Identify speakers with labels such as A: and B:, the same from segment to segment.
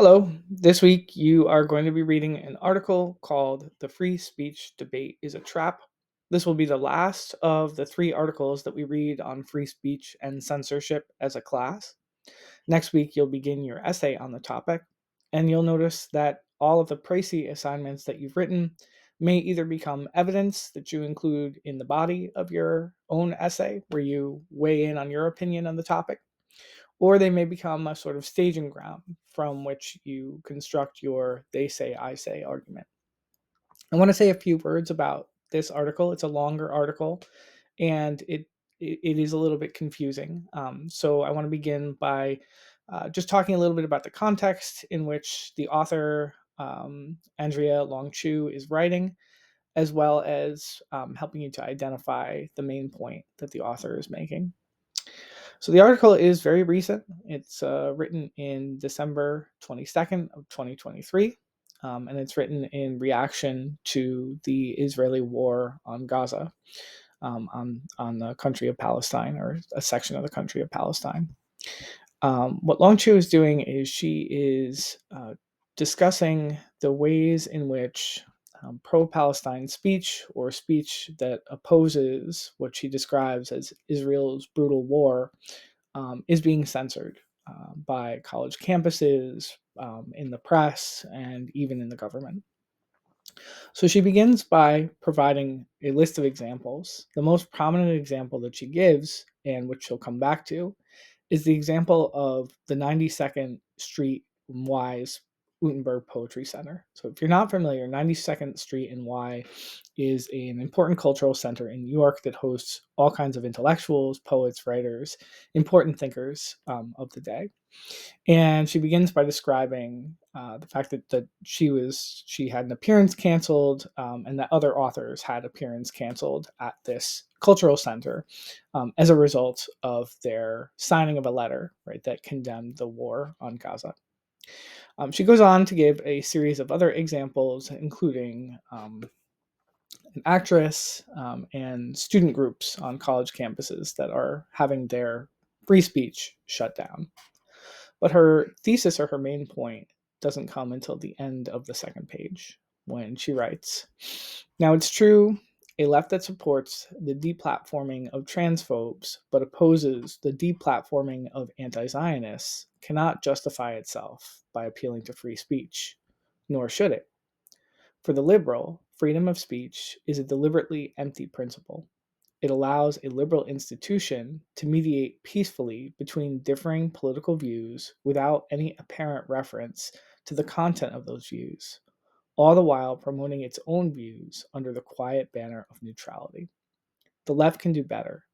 A: Hello. This week you are going to be reading an article called The Free Speech Debate is a Trap. This will be the last of the three articles that we read on free speech and censorship as a class. Next week, you'll begin your essay on the topic, and you'll notice that all of the précis assignments that you've written may either become evidence that you include in the body of your own essay, where you weigh in on your opinion on the topic, or they may become a sort of staging ground from which you construct your they say, I say argument. I want to say a few words about this article. It's a longer article and it is a little bit confusing. So I want to begin by just talking a little bit about the context in which the author, Andrea Long Chu, is writing, as well as helping you to identify the main point that the author is making. So the article is very recent. It's written in December 22nd of 2023, and it's written in reaction to the Israeli war on Gaza, on the country of Palestine, or a section of the country of Palestine. What Long Chu is doing is she is discussing the ways in which pro-Palestine speech, or speech that opposes what she describes as Israel's brutal war, is being censored by college campuses, in the press, and even in the government. So she begins by providing a list of examples. The most prominent example that she gives, and which she'll come back to, is the example of the 92nd Street Y's Gutenberg Poetry Center. So if you're not familiar, 92nd Street and Y is an important cultural center in New York that hosts all kinds of intellectuals, poets, writers, important thinkers of the day. And she begins by describing the fact that she had an appearance canceled, and that other authors had appearance canceled at this cultural center as a result of their signing of a letter, right, that condemned the war on Gaza. She goes on to give a series of other examples, including an actress and student groups on college campuses that are having their free speech shut down. But her thesis, or her main point, doesn't come until the end of the second page, when she writes, "Now it's true, a left that supports the deplatforming of transphobes but opposes the deplatforming of anti-Zionists cannot justify itself by appealing to free speech, nor should it. For the liberal, freedom of speech is a deliberately empty principle. It allows a liberal institution to mediate peacefully between differing political views without any apparent reference to the content of those views, all the while promoting its own views under the quiet banner of neutrality. The left can do better.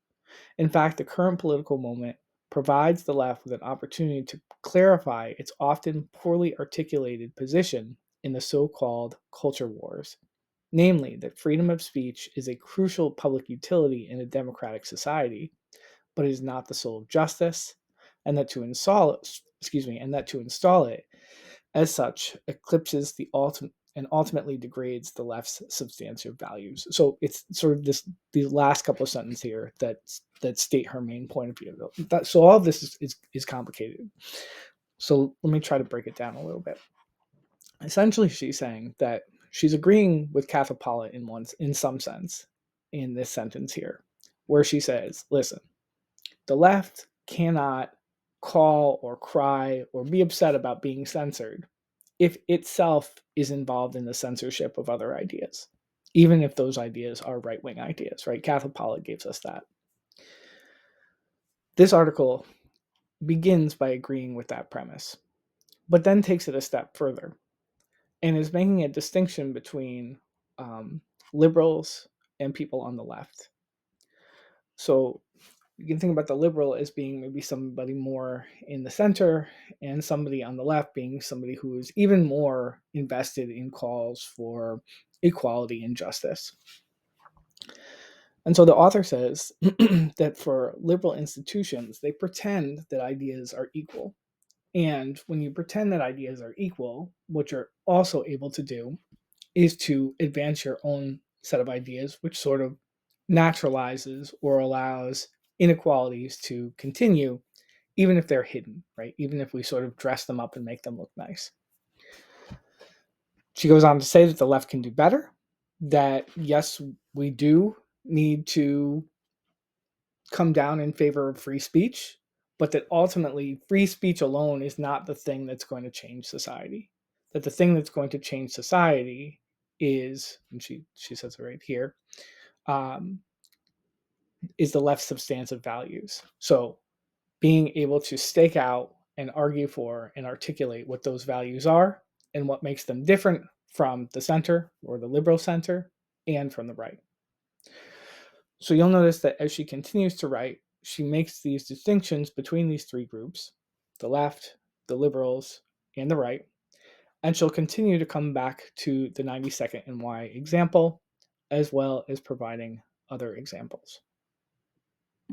A: In fact, the current political moment provides the left with an opportunity to clarify its often poorly articulated position in the so-called culture wars, namely that freedom of speech is a crucial public utility in a democratic society, but is not the soul of justice, and that to install it as such eclipses the ultimate and ultimately degrades the left's substantive values." So it's sort of these last couple of sentences here that state her main point of view. So all of this is complicated. So let me try to break it down a little bit. Essentially, she's saying that she's agreeing with Catholic Paula in some sense in this sentence here, where she says, listen, the left cannot call or cry or be upset about being censored if itself is involved in the censorship of other ideas, even if those ideas are right-wing ideas, right? Catholic Paula gives us that. This article begins by agreeing with that premise, but then takes it a step further and is making a distinction between liberals and people on the left. So you can think about the liberal as being maybe somebody more in the center, and somebody on the left being somebody who is even more invested in calls for equality and justice. And so the author says that for liberal institutions, they pretend that ideas are equal. And when you pretend that ideas are equal, what you're also able to do is to advance your own set of ideas, which sort of naturalizes or allows inequalities to continue even if they're hidden, right? Even if we sort of dress them up and make them look nice. She goes on to say that the left can do better, that yes, we do need to come down in favor of free speech, but that ultimately free speech alone is not the thing that's going to change society. That the thing that's going to change society is, and she says it right here, is the left's substantive values. So being able to stake out and argue for and articulate what those values are and what makes them different from the center or the liberal center and from the right. So you'll notice that as she continues to write, she makes these distinctions between these three groups, the left, the liberals, and the right, and she'll continue to come back to the 92nd and Y example, as well as providing other examples.